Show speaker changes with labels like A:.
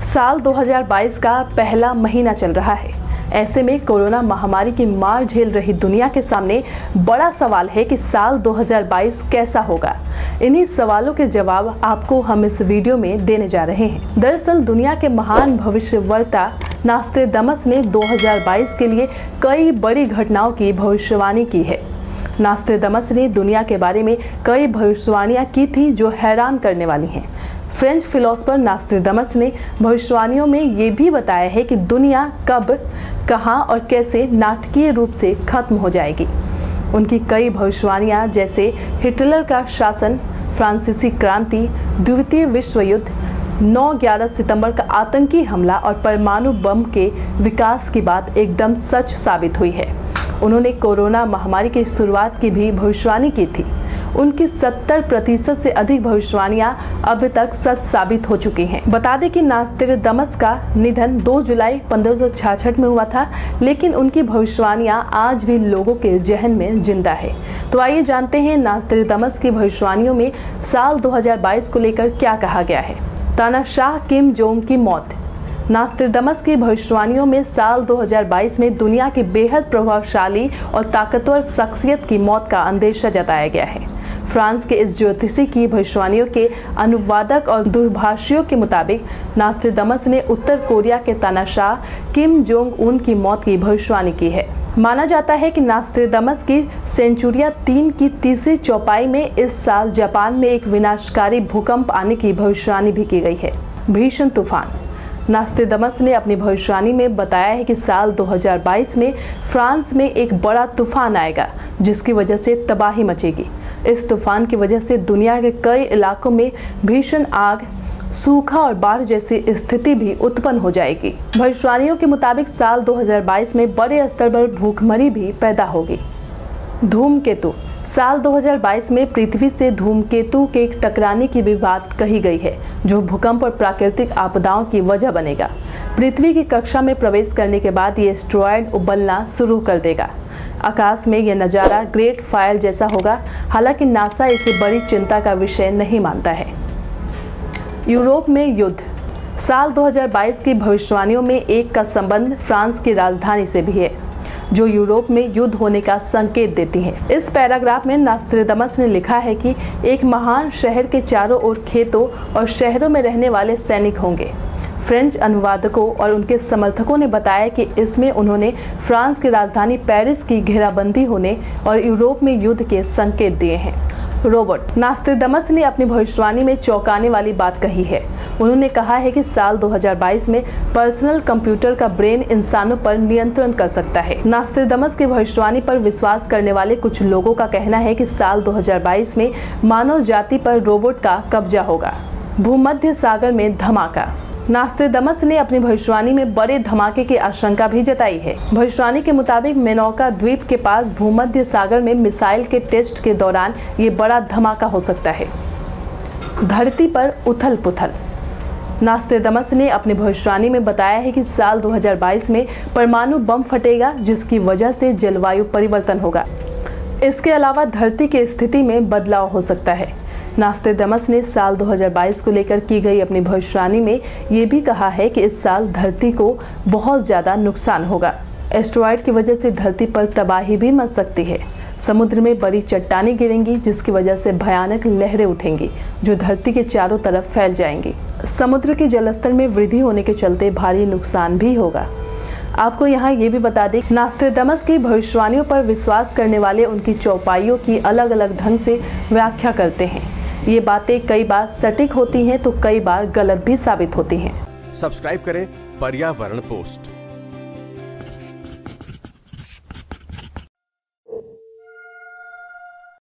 A: साल 2022 का पहला महीना चल रहा है। ऐसे में कोरोना महामारी की मार झेल रही दुनिया के सामने बड़ा सवाल है कि साल 2022 कैसा होगा। इन्हीं सवालों के जवाब आपको हम इस वीडियो में देने जा रहे हैं। दरअसल दुनिया के महान भविष्यवक्ता नास्ट्रेडमस ने 2022 के लिए कई बड़ी घटनाओं की भविष्यवाणी की है। नास्ट्रेडमस ने दुनिया के बारे में कई भविष्यवाणियां की थी जो हैरान करने वाली हैं। फ्रेंच फिलोसोफर नास्ट्रेडमस ने भविष्यवाणियों में ये भी बताया है कि दुनिया कब, कहां और कैसे नाटकीय रूप से खत्म हो जाएगी। उनकी कई भविष्यवाणियां जैसे हिटलर का शासन, फ्रांसीसी क्रांति, द्वितीय विश्व युद्ध, 9/11 सितंबर का आतंकी हमला और परमाणु बम के विकास की बात एकदम सच साबित हुई है। उन्होंने कोरोना महामारी की शुरुआत की भी भविष्यवाणी की थी। उनकी 70% से अधिक भविष्यवाणियां अब तक सच साबित हो चुकी हैं। बता दें कि नास्ट्रेडमस का निधन 2 जुलाई 1566 में हुआ था, लेकिन उनकी भविष्यवाणियां आज भी लोगों के जहन में जिंदा है। तो आइए जानते हैं नास्ट्रेडमस की भविष्यवाणियों में साल 2022 को लेकर क्या कहा गया है। तानाशाह किम जोंग की मौत। नास्ट्रेडमस की भविष्यवाणियों में साल 2022 में दुनिया की बेहद प्रभावशाली और ताकतवर शख्सियत की मौत का अंदेशा जताया गया है। फ्रांस के इस ज्योतिषी की भविष्यवाणियों के अनुवादक और दूरभाषियों के मुताबिक नास्ट्रेडमस ने उत्तर कोरिया के तानाशाह किम जोंग उन की मौत की भविष्यवाणी की है। माना जाता है कि नास्ट्रेडमस की सेंचुरिया 3 की तीसरी चौपाई में इस साल जापान में एक विनाशकारी भूकंप आने की भविष्यवाणी भी की गई है। भीषण तूफान। नास्ट्रेडमस ने अपनी भविष्यवाणी में बताया है कि साल 2022 में फ्रांस में एक बड़ा तूफान आएगा जिसकी वजह से तबाही मचेगी। इस तूफान की वजह से दुनिया के कई इलाकों में भीषण आग, सूखा और बाढ़ जैसी स्थिति भी उत्पन्न हो जाएगी। भविष्यवाणियों के मुताबिक साल 2022 में बड़े स्तर पर भूखमरी भी पैदा होगी। धूमकेतु। साल 2022 में पृथ्वी से धूमकेतु के टकराने की भी बात कही गई है, जो भूकंप और प्राकृतिक आपदाओं की वजह बनेगा। पृथ्वी की कक्षा में प्रवेश करने के बाद ये एस्टेरॉयड उबलना शुरू कर देगा। आकाश में यह नज़ारा ग्रेट फायर जैसा होगा। हालांकि नासा इसे बड़ी चिंता का विषय नहीं मानता है। यूरोप में युद्ध। साल 2022 की भविष्यवाणियों में एक का संबंध फ्रांस की राजधानी से भी है, जो यूरोप में युद्ध होने का संकेत देती है। इस पैराग्राफ में नास्ट्रेडमस ने लिखा है कि एक महान शहर के चारों ओर खेतों और शहरों में रहने वाले सैनिक होंगे। फ्रेंच अनुवादकों और उनके समर्थकों ने बताया कि इसमें उन्होंने फ्रांस की राजधानी पेरिस की घेराबंदी होने और यूरोप में युद्ध के संकेत दिए हैं। रोबोट। नास्ट्रेडमस ने अपनी भविष्यवाणी में चौंकाने वाली बात कही है। उन्होंने कहा है कि साल 2022 में पर्सनल कंप्यूटर का ब्रेन इंसानों पर नियंत्रण कर सकता है। नास्ट्रेडमस की भविष्यवाणी पर विश्वास करने वाले कुछ लोगों का कहना है कि साल 2022 में मानव जाति पर रोबोट का कब्जा होगा। भूमध्य सागर में धमाका। नास्ट्रेडमस ने अपनी भविष्यवाणी में बड़े धमाके की आशंका भी जताई है। भविष्यवाणी के मुताबिक मेनोका द्वीप के पास भूमध्य सागर में मिसाइल के टेस्ट के दौरान ये बड़ा धमाका हो सकता है। धरती पर उथल पुथल। नास्ट्रेडमस ने अपनी भविष्यवाणी में बताया है कि साल 2022 में परमाणु बम फटेगा, जिसकी वजह से जलवायु परिवर्तन होगा। इसके अलावा धरती की स्थिति में बदलाव हो सकता है। नास्ट्रेडमस ने साल 2022 को लेकर की गई अपनी भविष्यवाणी में ये भी कहा है कि इस साल धरती को बहुत ज़्यादा नुकसान होगा। एस्टेरॉयड की वजह से धरती पर तबाही भी मच सकती है। समुद्र में बड़ी चट्टानें गिरेंगी, जिसकी वजह से भयानक लहरें उठेंगी जो धरती के चारों तरफ फैल जाएंगी। समुद्र के जलस्तर में वृद्धि होने के चलते भारी नुकसान भी होगा। आपको यहाँ ये भी बता दें, नास्ट्रेडमस की भविष्यवाणियों पर विश्वास करने वाले उनकी चौपाइयों की अलग अलग ढंग से व्याख्या करते हैं। ये बातें कई बार सटीक होती हैं तो कई बार गलत भी साबित होती हैं।
B: सब्सक्राइब करें पर्यावरण पोस्ट।